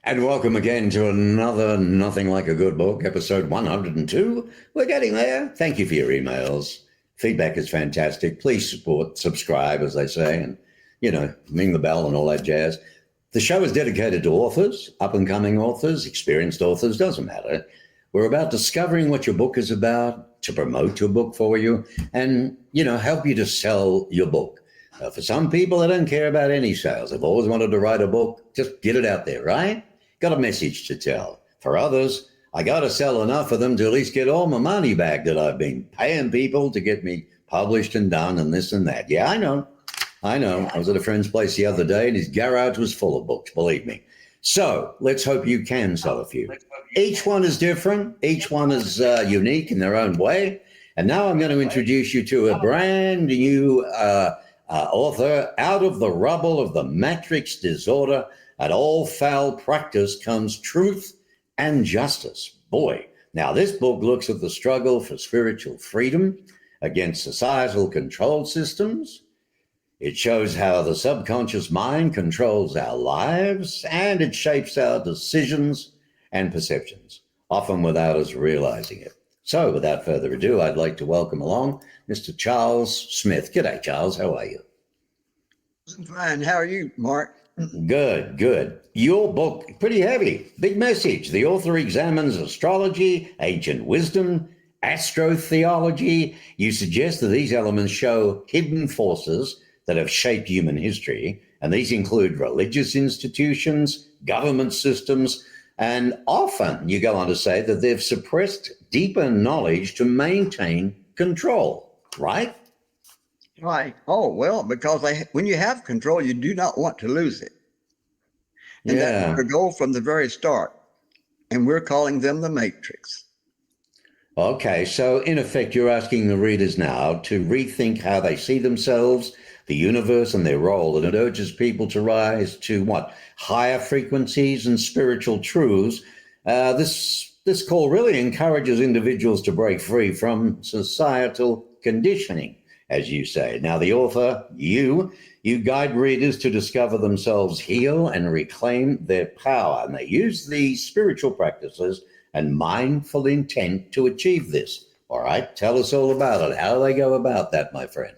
And welcome again to another Nothing Like a Good Book, episode 102. We're getting there. Thank you for your emails. Feedback is fantastic. Please subscribe, as they say, and, ring the bell and all that jazz. The show is dedicated to authors, up-and-coming authors, experienced authors, doesn't matter. We're about discovering what your book is about, to promote your book for you, and, help you to sell your book. For some people, they don't care about any sales. They've always wanted to write a book. Just get it out there, right? Got a message to tell. For others, I got to sell enough of them to at least get all my money back that I've been paying people to get me published and done and this and that. Yeah, I know. I was at a friend's place the other day and his garage was full of books, believe me. So let's hope you can sell a few. Each one is different. Each one is unique in their own way. And now I'm going to introduce you to a brand new author. Out of the rubble of the matrix disorder and all foul practice comes truth and justice. Boy, now this book looks at the struggle for spiritual freedom against societal control systems. It shows how the subconscious mind controls our lives and it shapes our decisions and perceptions, often without us realizing it. So without further ado, I'd like to welcome along Mr. Charles Smith. G'day, Charles. How are you? Fine. How are you, Mark? Good. Your book, pretty heavy, big message. The author examines astrology, ancient wisdom, astrotheology. You suggest that these elements show hidden forces that have shaped human history, and these include religious institutions, government systems, and often you go on to say that they've suppressed deeper knowledge to maintain control, right? Right. Oh, well, because when you have control, you do not want to lose it. And that's the goal from the very start. And we're calling them the matrix. Okay, so in effect, you're asking the readers now to rethink how they see themselves, the universe, and their role. And it urges people to rise to what? Higher frequencies and spiritual truths. This call really encourages individuals to break free from societal conditioning, as you say. Now, the author, you guide readers to discover themselves, heal, and reclaim their power. And they use these spiritual practices and mindful intent to achieve this. All right, tell us all about it. How do they go about that, my friend?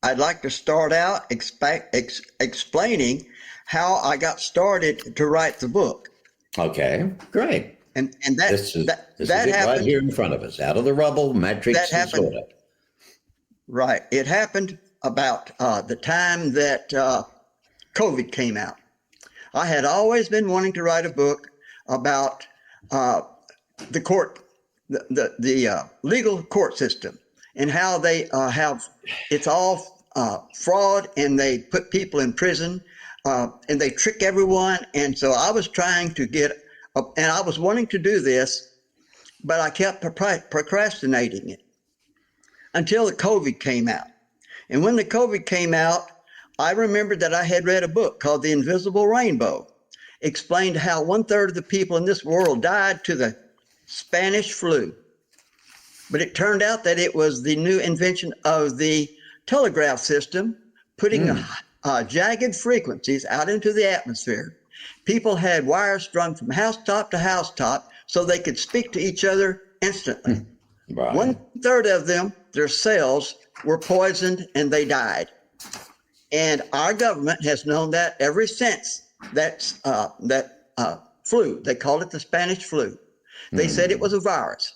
I'd like to start out explaining how I got started to write the book. Okay, great. And that This is it happened right here in front of us. Out of the rubble, matrix disorder. Right. It happened about the time that COVID came out. I had always been wanting to write a book about the court, the legal court system, and how they it's all fraud, and they put people in prison, and they trick everyone. And so I was trying to and I was wanting to do this, but I kept procrastinating it until the COVID came out. And when the COVID came out, I remembered that I had read a book called The Invisible Rainbow. Explained how 1/3 of the people in this world died to the Spanish flu. But it turned out that it was the new invention of the telegraph system, putting jagged frequencies out into the atmosphere. People had wires strung from housetop to housetop so they could speak to each other instantly. Right. 1/3 of them, their cells were poisoned and they died. And our government has known that ever since that flu. They called it the Spanish flu. They said it was a virus.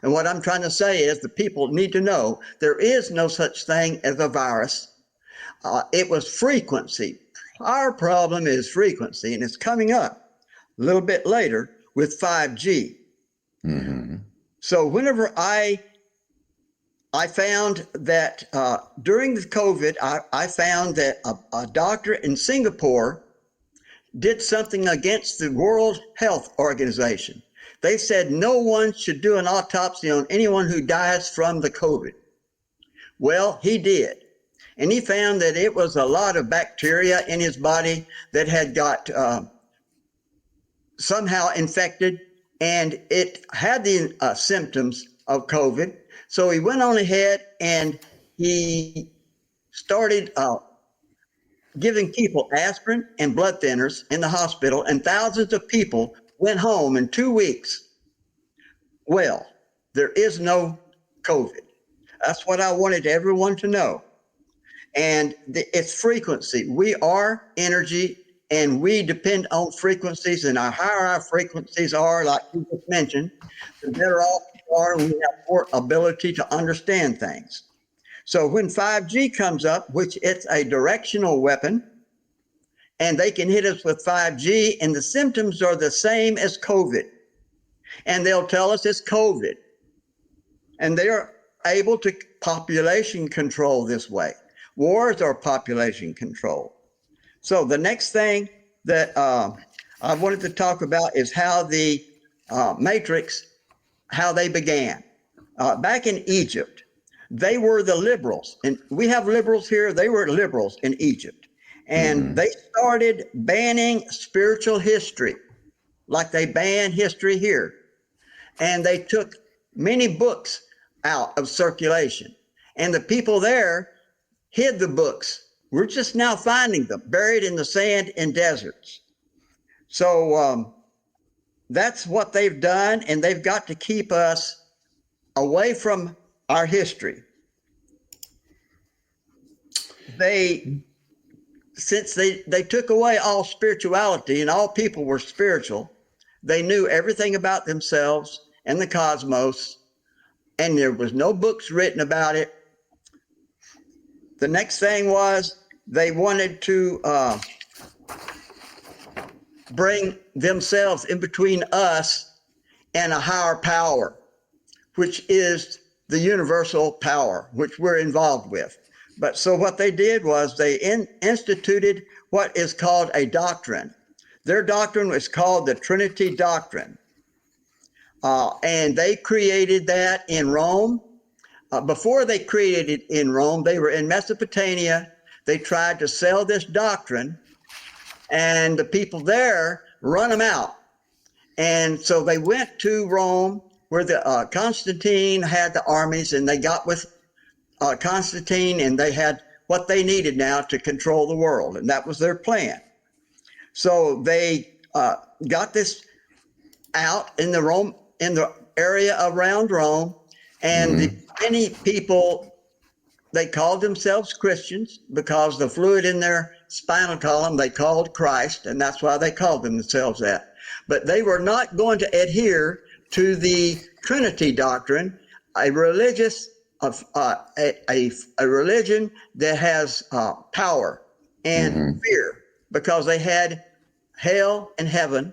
And what I'm trying to say is the people need to know there is no such thing as a virus. It was frequency. Our problem is frequency, and it's coming up a little bit later with 5G. Mm-hmm. So whenever I found that during the COVID, I found that a doctor in Singapore did something against the World Health Organization. They said no one should do an autopsy on anyone who dies from the COVID. Well, he did. And he found that it was a lot of bacteria in his body that had got somehow infected, and it had the symptoms of COVID. So he went on ahead and he started giving people aspirin and blood thinners in the hospital, and thousands of people went home in 2 weeks. Well, there is no COVID. That's what I wanted everyone to know. And it's frequency. We are energy, and we depend on frequencies, and the higher our frequencies are, like you just mentioned, the better off we are, and we have more ability to understand things. So when 5G comes up, which it's a directional weapon, and they can hit us with 5G, and the symptoms are the same as COVID. And they'll tell us it's COVID. And they are able to population control this way. Wars are population control. So the next thing that I wanted to talk about is how the matrix, how they began. Back in Egypt, they were the liberals. And we have liberals here. They were liberals in Egypt. And they started banning spiritual history, like they ban history here. And they took many books out of circulation. And the people there hid the books. We're just now finding them buried in the sand in deserts. So that's what they've done, and they've got to keep us away from our history. Since they took away all spirituality and all people were spiritual, they knew everything about themselves and the cosmos, and there was no books written about it. The next thing was they wanted to bring themselves in between us and a higher power, which is the universal power, which we're involved with. But so what they did was they instituted what is called a doctrine. Their doctrine was called the Trinity Doctrine. And they created that in Rome. Before they created it in Rome, they were in Mesopotamia. They tried to sell this doctrine, and the people there run them out. And so they went to Rome, where the Constantine had the armies, and they got with Constantine, and they had what they needed now to control the world, and that was their plan. So they got this out in the area around Rome, and many people, they called themselves Christians because the fluid in their spinal column they called Christ, and that's why they called themselves that. But they were not going to adhere to the Trinity doctrine, a religion that has power and fear, because they had hell and heaven.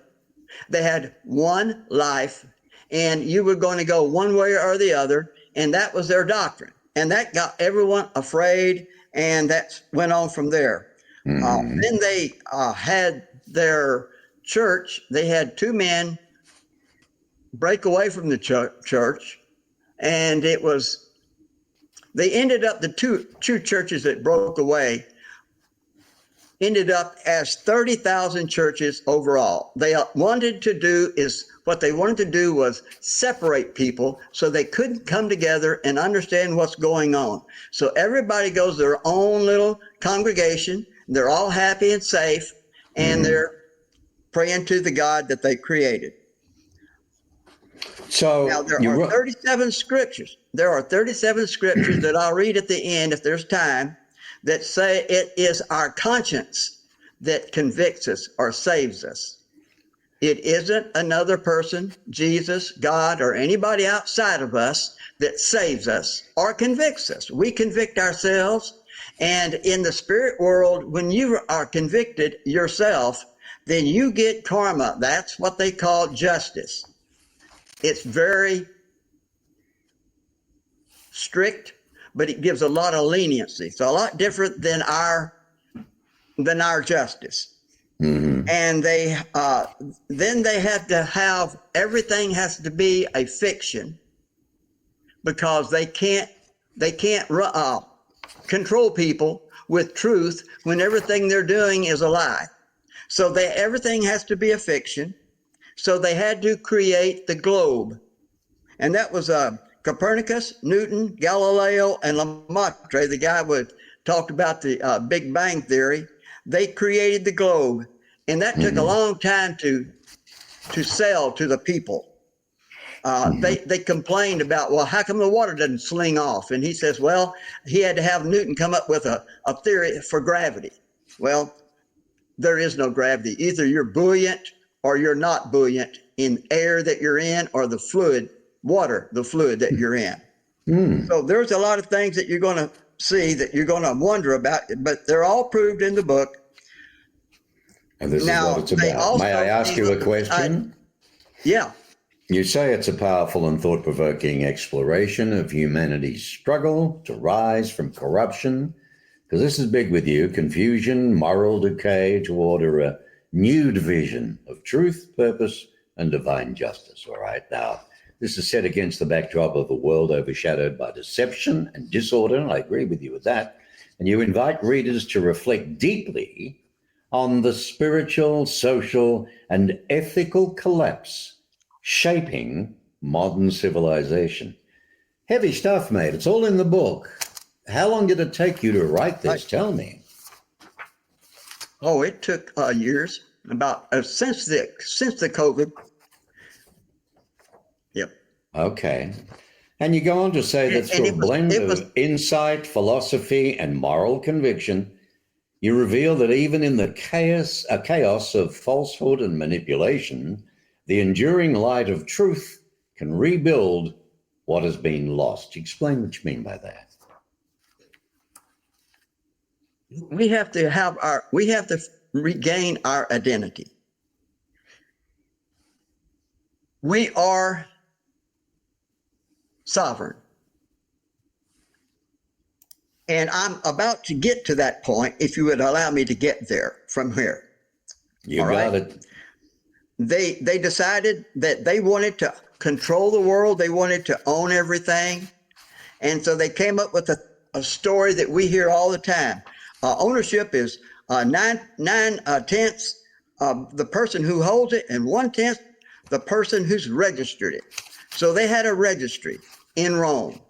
They had one life, and you were going to go one way or the other, and that was their doctrine. And that got everyone afraid, and that went on from there. Then they had their church. They had two men break away from the church, and they ended up, the two churches that broke away ended up as 30,000 churches overall. What they wanted to do was separate people so they couldn't come together and understand what's going on. So everybody goes their own little congregation. They're all happy and safe, and they're praying to the God that they created. So now there are 37 scriptures. There are 37 scriptures that I'll read at the end if there's time, that say it is our conscience that convicts us or saves us. It isn't another person, Jesus, God, or anybody outside of us that saves us or convicts us. We convict ourselves. And in the spirit world, when you are convicted yourself, then you get karma. That's what they call justice. It's very strict, but it gives a lot of leniency. It's a lot different than our justice. And then they have to have, everything has to be a fiction, because they can't control people with truth when everything they're doing is a lie. So everything has to be a fiction. So they had to create the globe. And that was Copernicus, Newton, Galileo, and Lemaitre, the guy who talked about the Big Bang Theory. they created the globe, and that took a long time to sell to the people. They complained about, well, how come the water doesn't sling off? And he says, well, he had to have Newton come up with a theory for gravity. Well, there is no gravity. Either you're buoyant or you're not buoyant in air that you're in, or the fluid, water, the fluid that you're in. So there's a lot of things that you're going to see that you're going to wonder about, but they're all proved in the book. And this is what it's about. May I ask you a question? Yeah. You say it's a powerful and thought-provoking exploration of humanity's struggle to rise from corruption, because this is big with you, confusion, moral decay, toward a new vision of truth, purpose, and divine justice. All right. Now, this is set against the backdrop of a world overshadowed by deception and disorder, and I agree with you with that. And you invite readers to reflect deeply on the spiritual, social, and ethical collapse shaping modern civilization. Heavy stuff, mate. It's all in the book. How long did it take you to write this? Tell me. Oh, it took years. About since the COVID. Yep. Okay. And you go on to say that through a blend of insight, philosophy, and moral conviction, you reveal that even in the chaos of falsehood and manipulation, the enduring light of truth can rebuild what has been lost. Explain what you mean by that. We have to regain our identity. We are sovereign. And I'm about to get to that point, if you would allow me to get there from here. You got it. They decided that they wanted to control the world. They wanted to own everything. And so they came up with a story that we hear all the time. Ownership is 9/10 the person who holds it, and 1/10 the person who's registered it. So they had a registry in Rome,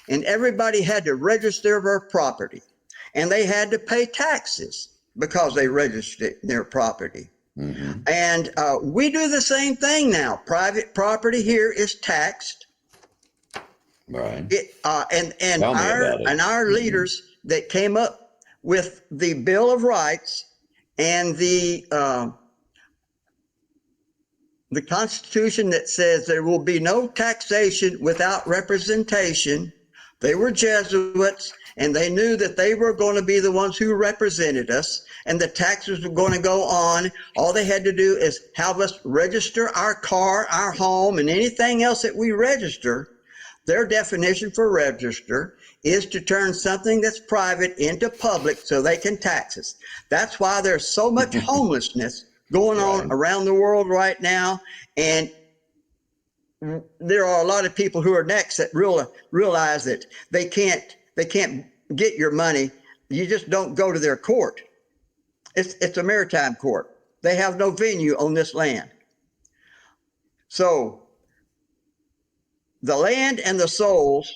and everybody had to register their property, and they had to pay taxes because they registered their property. And we do the same thing now. Private property here is taxed. Right. And our leaders that came up with the Bill of Rights and the Constitution that says there will be no taxation without representation. They were Jesuits, and they knew that they were going to be the ones who represented us, and the taxes were going to go on. All they had to do is have us register our car, our home, and anything else that we register. Their definition for register is to turn something that's private into public so they can tax us. That's why there's so much homelessness going on around the world right now. And there are a lot of people who are next that realize that they can't get your money. You just don't go to their court. It's a maritime court. They have no venue on this land. So the land and the souls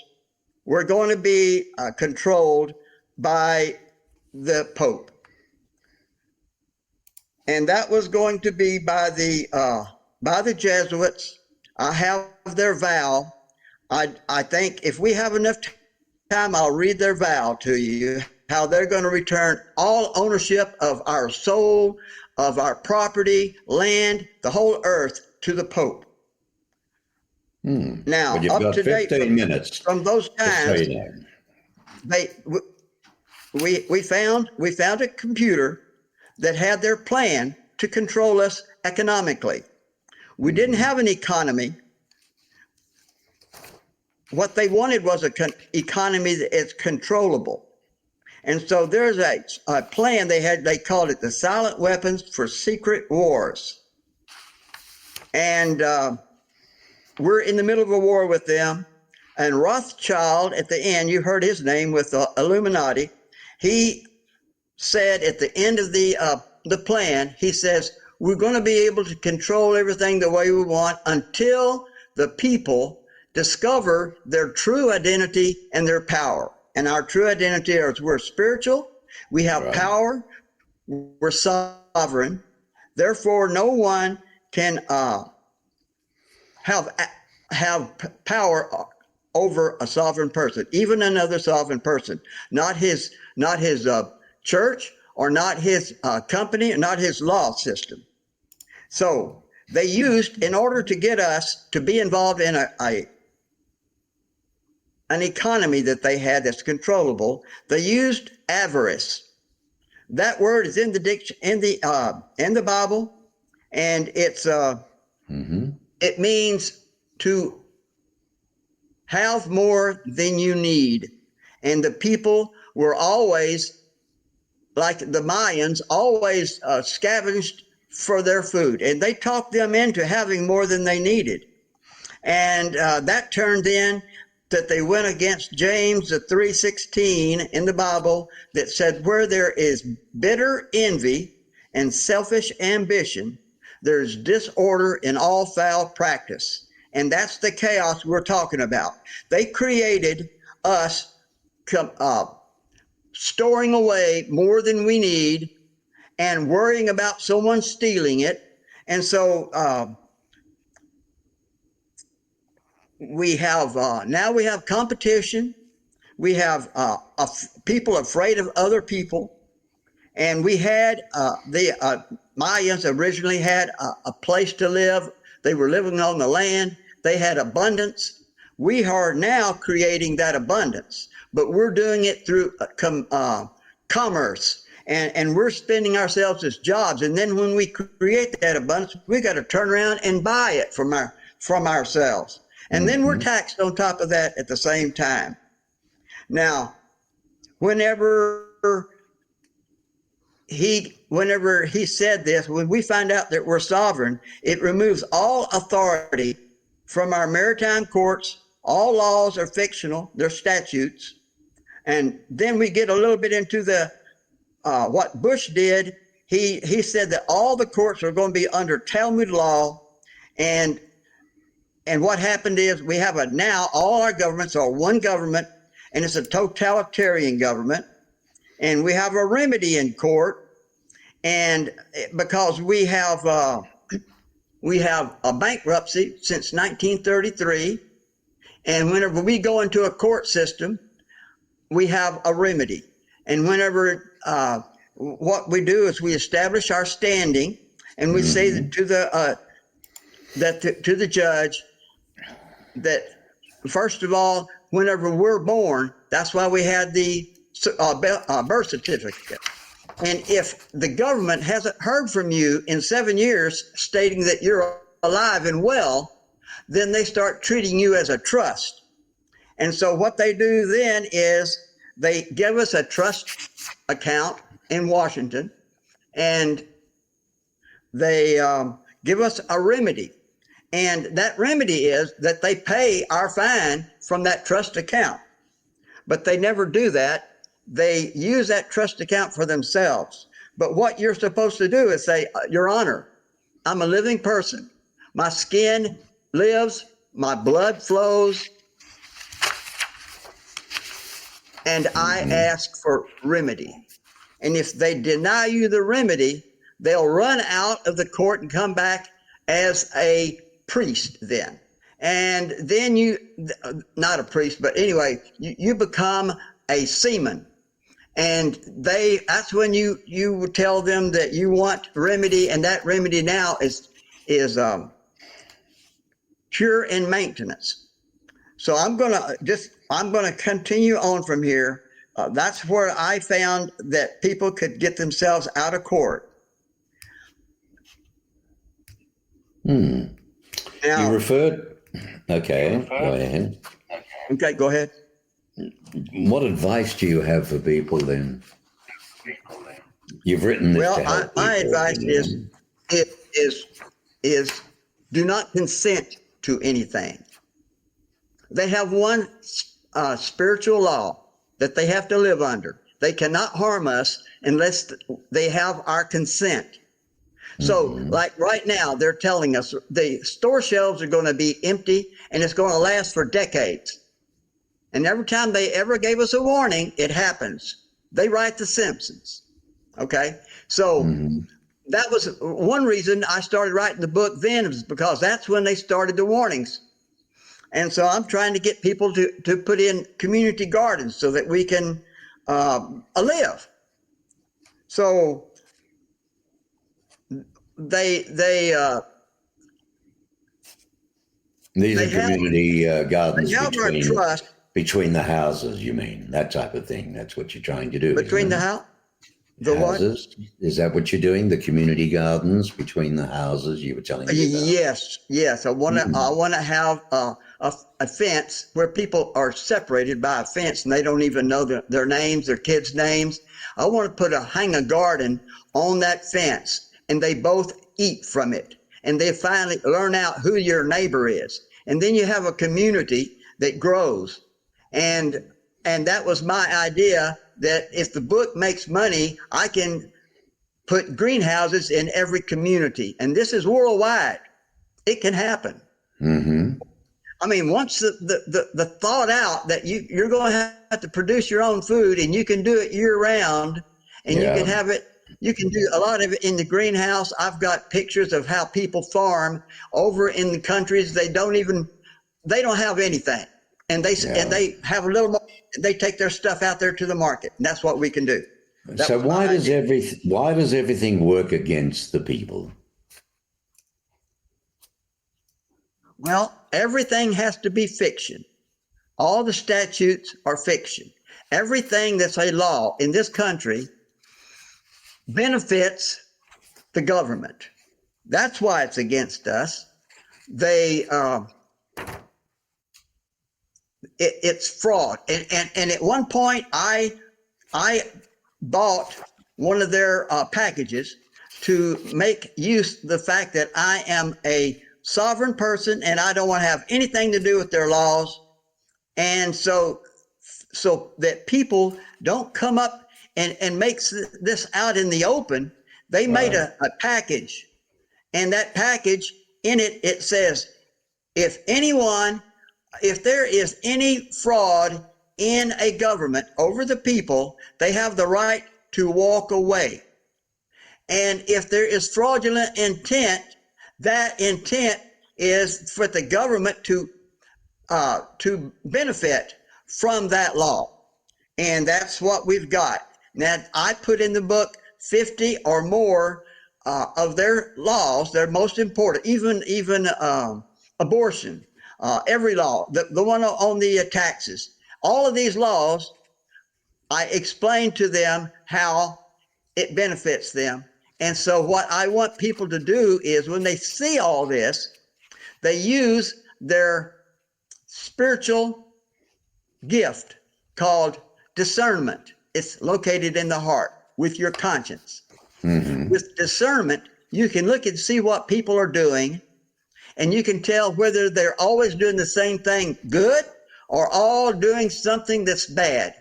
were going to be controlled by the Pope. And that was going to be by the Jesuits. I have their vow. I think if we have enough time, I'll read their vow to you, how they're going to return all ownership of our soul, of our property, land, the whole earth to the Pope. Now, well, up to date 15 minutes from those times, we found a computer that had their plan to control us economically. We didn't have an economy. What they wanted was an economy that is controllable. And so there's a plan they called it the Silent Weapons for Secret Wars. And we're in the middle of a war with them. And Rothschild, at the end, you heard his name with the Illuminati. He said at the end of the plan, he says, we're going to be able to control everything the way we want until the people discover their true identity and their power. And our true identity is we're spiritual, we have power, we're sovereign. Therefore, no one can have power over a sovereign person, even another sovereign person, not his church, or not his company, or not his law system. So they used, in order to get us to be involved in an economy that they had that's controllable, they used avarice. That word is in the Bible, and it means to have more than you need. And the people were always, like the Mayans, always scavenged for their food, and they talked them into having more than they needed. And that turned in that they went against James 3:16 in the Bible, that said, where there is bitter envy and selfish ambition, there's disorder in all foul practice. And that's the chaos we're talking about. They created us storing away more than we need and worrying about someone stealing it. And so we have now we have competition. We have people afraid of other people. And we had the Mayans originally had a place to live. They were living on the land. They had abundance. We are now creating that abundance, but we're doing it through commerce, and we're spending ourselves as jobs. And then when we create that abundance, we got to turn around and buy it from ourselves. And then we're taxed on top of that at the same time. Now, whenever he said this, when we find out that we're sovereign, it removes all authority from our maritime courts. All laws are fictional, they're statutes. And then we get a little bit into the what Bush did. He said that all the courts are going to be under Talmud law, and what happened is we have now all our governments are one government, and it's a totalitarian government. And we have a remedy in court, and because we have a bankruptcy since 1933, and whenever we go into a court system, we have a remedy. And whenever what we do is we establish our standing, and we say that to the judge that, first of all, whenever we're born, that's why we had the birth certificate. And if the government hasn't heard from you in 7 years stating that you're alive and well, then they start treating you as a trust. And so what they do then is they give us a trust account in Washington, and they give us a remedy. And that remedy is that they pay our fine from that trust account. But they never do that. They use that trust account for themselves. But what you're supposed to do is say, Your Honor, I'm a living person. My skin lives, my blood flows, and I ask for remedy. And if they deny you the remedy, they'll run out of the court and come back as a priest then. And then you, not a priest, but anyway, you become a seaman. And that's when you would tell them that you want remedy, and that remedy now is cure and maintenance. So I'm gonna continue on from here. That's where I found that people could get themselves out of court. Now, you referred. Okay, go ahead. Okay, go ahead. What advice do you have for people then? You've written this. Well, to help my people, advice is do not consent to anything. They have one spiritual law that they have to live under. They cannot harm us unless they have our consent. So like right now, they're telling us the store shelves are going to be empty and it's going to last for decades. And every time they ever gave us a warning, it happens. They write The Simpsons. Okay. So Hmm. that was one reason I started writing the book then, was because that's when they started the warnings. And so I'm trying to get people to put in community gardens so that we can live. So they These are they have community gardens they have our trust between the houses. You mean that type of thing? That's what you're trying to do, isn't between the it? house, the what? Houses? Is that what you're doing? The community gardens between the houses you were telling me about? Yes, yes. I want to have a fence where people are separated by a fence and they don't even know their names, their kids' names. I want to hang a garden on that fence, and they both eat from it, and they finally learn out who your neighbor is, and then you have a community that grows. And that was my idea, that if the book makes money, I can put greenhouses in every community. And this is worldwide. It can happen. Mm-hmm. I mean, once the thought out that you're going to have to produce your own food, and you can do it year round, and you can Yeah. have it, you can do a lot of it in the greenhouse. I've got pictures of how people farm over in the countries they don't have anything. And Yeah. they have a little more, they take their stuff out there to the market. And that's what we can do. That So was my idea. why does everything work against the people? Well, everything has to be fiction. All the statutes are fiction. Everything that's a law in this country benefits the government. That's why it's against us. They it's fraud. And at one point, I bought one of their packages to make use of the fact that I am a sovereign person and I don't want to have anything to do with their laws. And so that people don't come up and makes this out in the open, they made Right. a package. And that package, in it, it says, if there is any fraud in a government over the people, they have the right to walk away. And if there is fraudulent intent, that intent is for the government to benefit from that law. And that's what we've got. Now, I put in the book 50 or more of their laws. They're most important, even abortion, every law, the one on the taxes. All of these laws, I explain to them how it benefits them. And so what I want people to do is, when they see all this, they use their spiritual gift called discernment. It's located in the heart with your conscience. Mm-hmm. With discernment, you can look and see what people are doing, and you can tell whether they're always doing the same thing good or all doing something that's bad.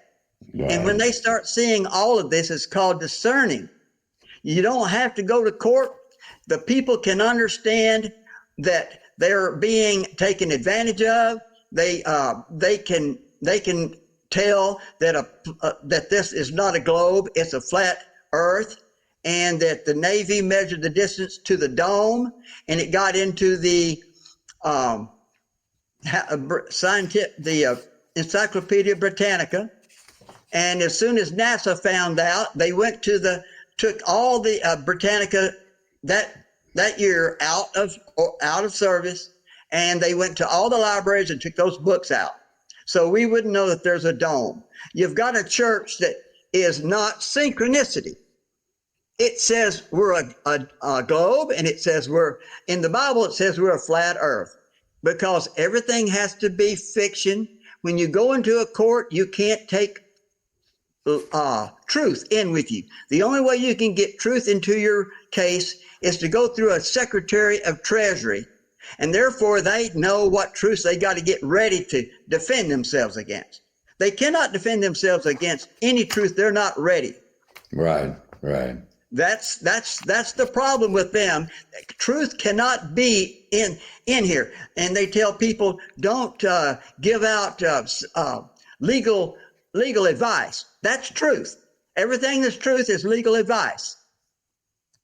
Right. And when they start seeing all of this, it's called discerning. You don't have to go to court. The people can understand that they're being taken advantage of. They can tell that this is not a globe; it's a flat Earth, and that the Navy measured the distance to the dome, and it got into the Encyclopedia Britannica. And as soon as NASA found out, they took all the Britannica that year out of service, and they went to all the libraries and took those books out. So we wouldn't know that there's a dome. You've got a church that is not synchronicity. It says we're a globe, and it says in the Bible, it says we're a flat earth, because everything has to be fiction. When you go into a court, you can't take truth in with you. The only way you can get truth into your case is to go through a Secretary of Treasury, and therefore they know what truths they got to get ready to defend themselves against. They cannot defend themselves against any truth they're not ready. Right. Right. That's the problem with them. Truth cannot be in here, and they tell people don't give out legal advice. That's truth. Everything that's truth is legal advice.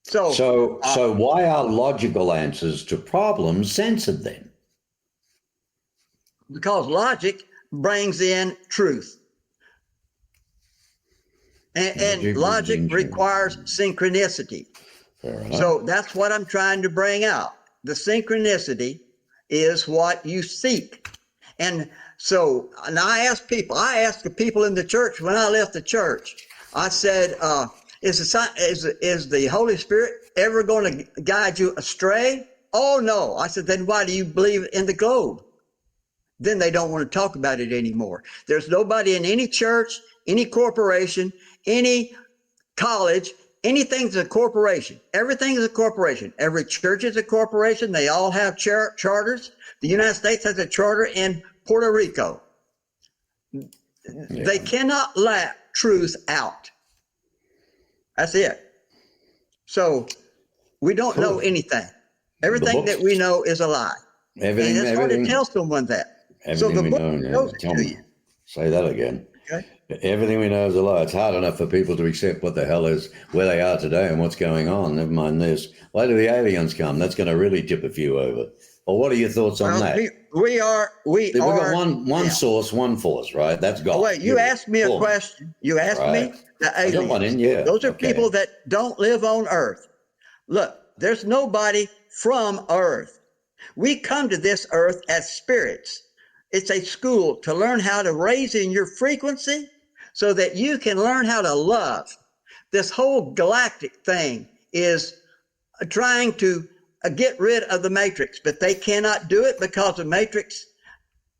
So why are logical answers to problems censored then? Because logic brings in truth. And logic requires synchronicity. So that's what I'm trying to bring out. The synchronicity is what you seek. And I asked the people in the church when I left the church, I said, is the Holy Spirit ever going to guide you astray? Oh, no. I said, then why do you believe in the globe? Then they don't want to talk about it anymore. There's nobody in any church, any corporation, any college, anything's a corporation. Everything is a corporation. Every church is a corporation. They all have charters. The United States has a charter in Puerto Rico. Yeah. They cannot let truth out. That's it. So we don't know anything. Everything that we know is a lie. And it's hard to tell someone that. So the book shows it to you. Say that again. Okay. Everything we know is a lie. It's hard enough for people to accept what the hell is, where they are today and what's going on. Never mind this. Wait till the aliens come. That's going to really tip a few over. Well, what are your thoughts on that? We've got one source, one force, right? That's God. Oh, wait, you asked me a question. You asked me the aliens. I got one in, yeah. Those are people that don't live on Earth. Look, there's nobody from Earth. We come to this earth as spirits. It's a school to learn how to raise in your frequency so that you can learn how to love. This whole galactic thing is trying to get rid of the matrix, but they cannot do it because the matrix,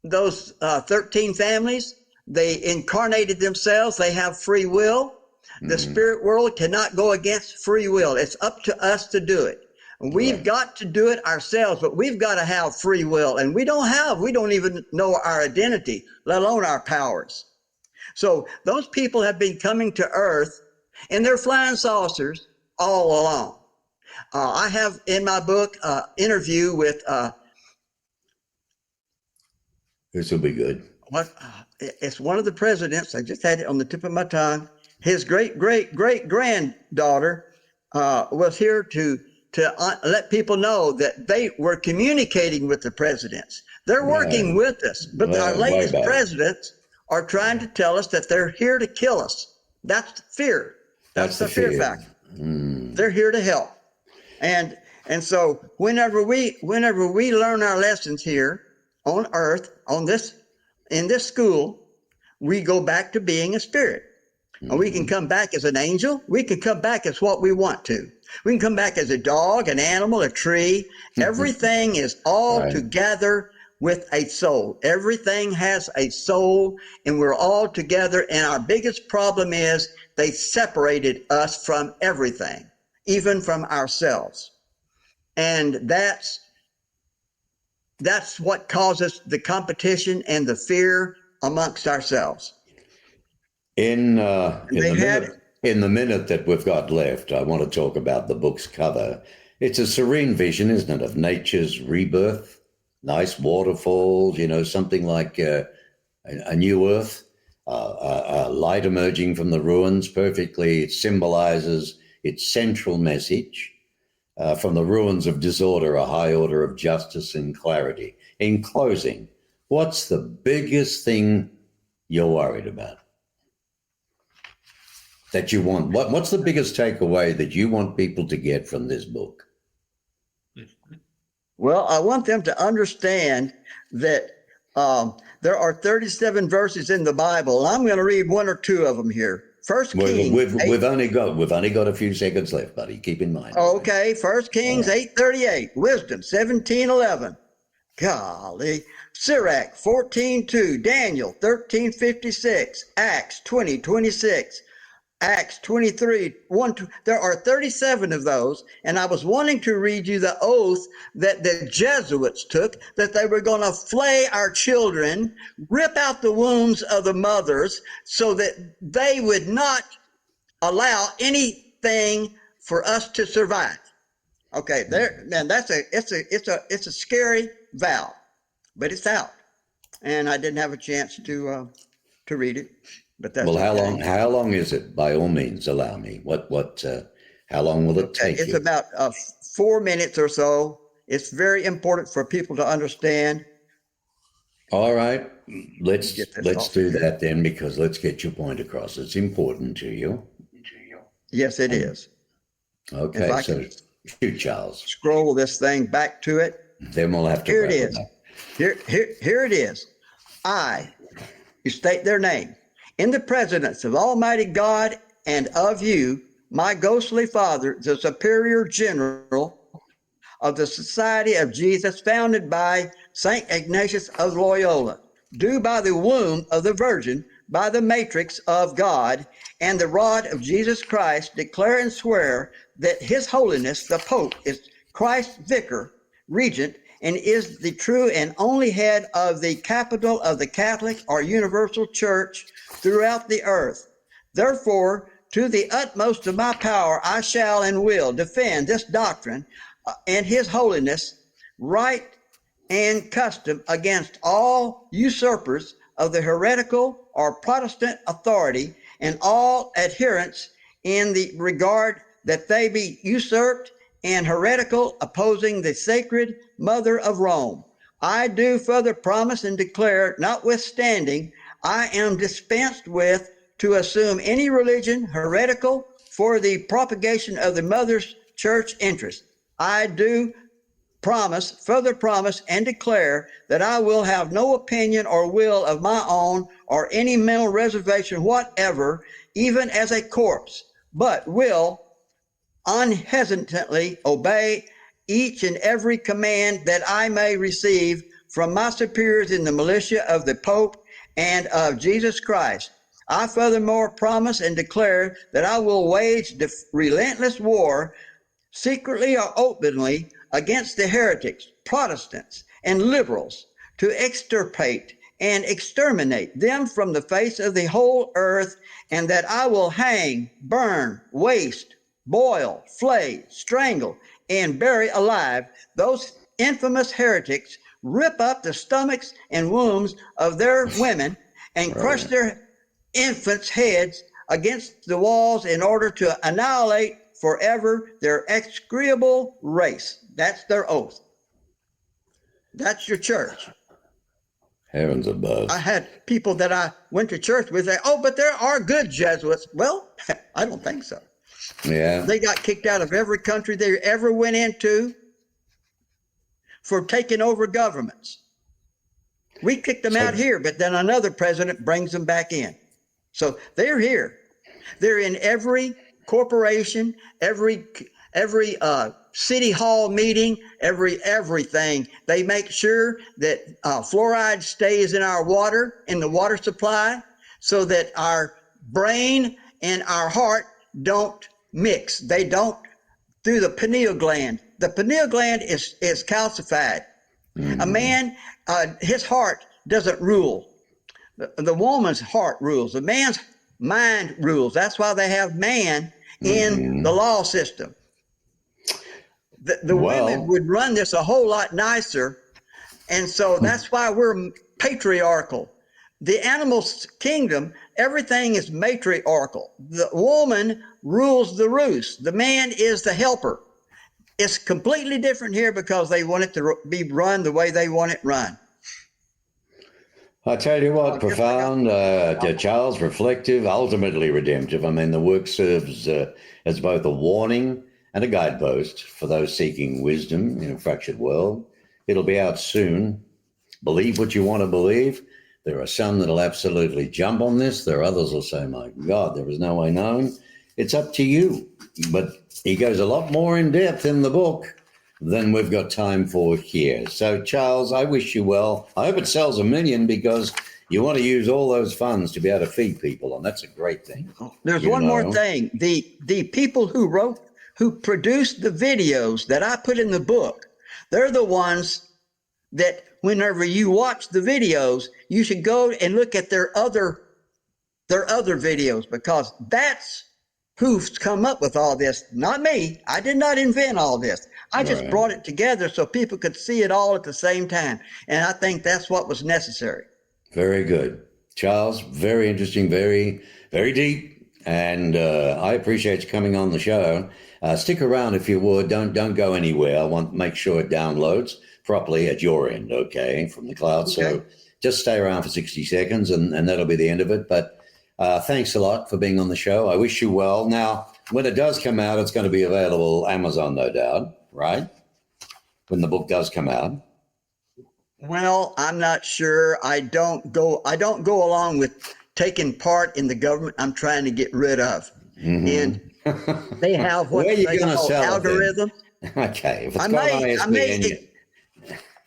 those 13 families, they incarnated themselves. They have free will. The spirit world cannot go against free will. It's up to us to do it. We've got to do it ourselves, but we've got to have free will. And we don't even know our identity, let alone our powers. So those people have been coming to Earth in their flying saucers all along. I have in my book interview with this will be good. It's one of the presidents. I just had it on the tip of my tongue. His great granddaughter was here to let people know that they were communicating with the presidents. They're working with us, but our latest presidents are trying to tell us that they're here to kill us. That's fear. That's the fear factor. They're here to help. And so whenever we learn our lessons here on Earth, in this school, we go back to being a spirit. And we can come back as an angel. We can come back as what we want to. We can come back as a dog, an animal, a tree. Everything is all together with a soul. Everything has a soul, and we're all together. And our biggest problem is they separated us from everything, even from ourselves. And that's what causes the competition and the fear amongst ourselves. In the minute that we've got left, I want to talk about the book's cover. It's a serene vision, isn't it, of nature's rebirth? Nice waterfalls, something like a new earth, light emerging from the ruins. Perfectly, it symbolizes its central message. From the ruins of disorder, a high order of justice and clarity. In closing, what's the biggest thing you're worried about? That you want? What's the biggest takeaway that you want people to get from this book? Well, I want them to understand that there are 37 verses in the Bible. I'm going to read one or two of them here. First Kings. We've only got a few seconds left, buddy. Keep in mind. Okay, First Kings 8:38, Wisdom 17:11. Golly. Sirach 14:2, Daniel 13:56, Acts 20:26. Acts 23:1. There are 37 of those, and I was wanting to read you the oath that the Jesuits took, that they were going to flay our children, rip out the wombs of the mothers, so that they would not allow anything for us to survive. Okay, there, man, it's a scary vow, but it's out, and I didn't have a chance to read it. But that's how long is it? By all means, allow me. How long will it take It's you? about 4 minutes or so. It's very important for people to understand. All right, let's Get this let's off of do here. that then, because let's get your point across. It's important to you. Yes, it And is. If okay, I so can shoot, Charles. scroll this thing back to it. Then we'll have to Here it wrap it is. up. Here it is. I, you state their name, in the presence of Almighty God and of you, my ghostly father, the superior general of the Society of Jesus, founded by St. Ignatius of Loyola, do by the womb of the Virgin, by the matrix of God, and the rod of Jesus Christ, declare and swear that His Holiness the Pope is Christ's vicar, regent, and is the true and only head of the capital of the Catholic or Universal Church throughout the earth. Therefore, to the utmost of my power, I shall and will defend this doctrine and His Holiness, right and custom against all usurpers of the heretical or Protestant authority, and all adherents in the regard that they be usurped and heretical, opposing the sacred Mother of Rome. I do further promise and declare, notwithstanding I am dispensed with to assume any religion heretical for the propagation of the Mother's Church interest. I do further promise and declare that I will have no opinion or will of my own or any mental reservation whatever, even as a corpse, but will unhesitantly obey each and every command that I may receive from my superiors in the militia of the Pope and of Jesus Christ. I furthermore promise and declare that I will wage relentless war, secretly or openly, against the heretics, Protestants, and liberals, to extirpate and exterminate them from the face of the whole earth, and that I will hang, burn, waste, boil, flay, strangle, and bury alive those infamous heretics, rip up the stomachs and wombs of their women, and crush their infants' heads against the walls in order to annihilate forever their execrable race. That's their oath. That's your church. Heavens above. I had people that I went to church with say, oh, but there are good Jesuits. Well, I don't think so. Yeah. They got kicked out of every country they ever went into for taking over governments. We kicked them out here, but then another president brings them back in. So they're here. They're in every corporation, every city hall meeting, everything. They make sure that fluoride stays in our water, in the water supply, so that our brain and our heart don't mix. They don't through the pineal gland. The pineal gland is calcified. A man, his heart doesn't rule. The woman's heart rules. The man's mind rules. That's why they have man in the law system. The women would run this a whole lot nicer. And so that's why we're patriarchal. The animal kingdom, everything is matriarchal. The woman rules the roost. The man is the helper. It's completely different here because they want it to be run the way they want it run. I tell you what, profound, Charles, reflective, ultimately redemptive. I mean, the work serves as both a warning and a guidepost for those seeking wisdom in a fractured world. It'll be out soon. Believe what you want to believe. There are some that'll absolutely jump on this. There are others will say, my God, there is no way known. It's up to you. But he goes a lot more in depth in the book than we've got time for here. So, Charles, I wish you well. I hope it sells 1 million, because you want to use all those funds to be able to feed people, and that's a great thing. There's one more thing. The people who produced the videos that I put in the book, they're the ones that whenever you watch the videos, you should go and look at their other videos, because that's who's come up with all this, not me. I did not invent all this. I just brought it together so people could see it all at the same time. And I think that's what was necessary. Very good. Charles, very interesting, very, very deep. And I appreciate you coming on the show. Stick around if you would. Don't go anywhere. I want to make sure it downloads properly at your end, okay, from the cloud. Okay. So just stay around for 60 seconds and that'll be the end of it. But thanks a lot for being on the show. I wish you well. Now, when it does come out, it's going to be available Amazon, no doubt, right? When the book does come out. Well, I'm not sure. I don't go along with taking part in the government I'm trying to get rid of. And they have what Where are you they going to call sell it then? algorithm. Okay, if it's I got may, I ISBN, may,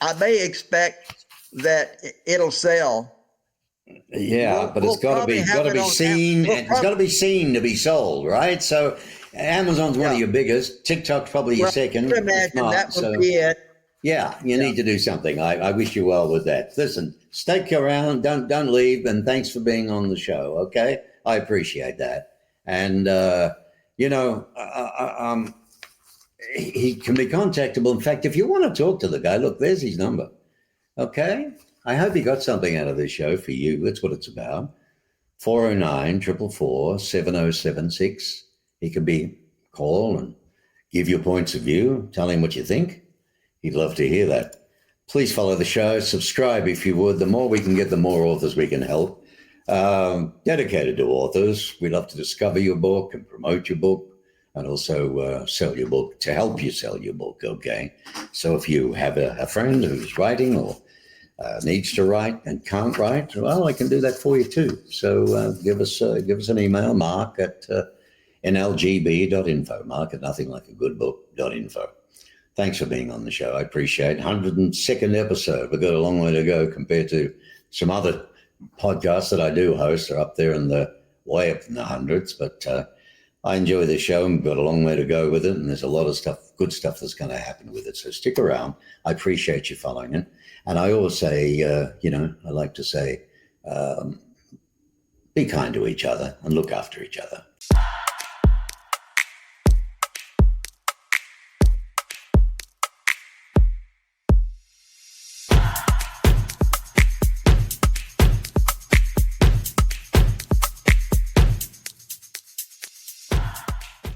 I may expect that it'll sell. yeah, but it's We'll got to probably be have it on seen. We'll And it's got to be seen to be sold, right? So Amazon's one of your biggest. TikTok's probably your second. I would if imagine not. that would So, be it. yeah, you need to do something. I wish you well with that. Listen, stick around. Don't leave. And thanks for being on the show. Okay, I appreciate that. And he can be contactable. In fact, if you want to talk to the guy, look, there's his number. Okay. I hope he got something out of this show for you. That's what it's about. 409-444-7076. He can be call and give your points of view. Tell him what you think. He'd love to hear that. Please follow the show. Subscribe if you would. The more we can get, the more authors we can help. Dedicated to authors. We love to discover your book and promote your book and also sell your book, to help you sell your book, okay? So if you have a friend who's writing or needs to write and can't write, well, I can do that for you too. So give us an email, mark at NLGB.info, mark at nothinglikeagoodbook.info. Thanks for being on the show. I appreciate it. 102nd episode. We've got a long way to go compared to some other podcasts that I do host. Are up there in the way up in the hundreds, but I enjoy this show and we've got a long way to go with it. And there's a lot of good stuff that's going to happen with it. So stick around. I appreciate you following it. And I always say, I like to say, be kind to each other and look after each other.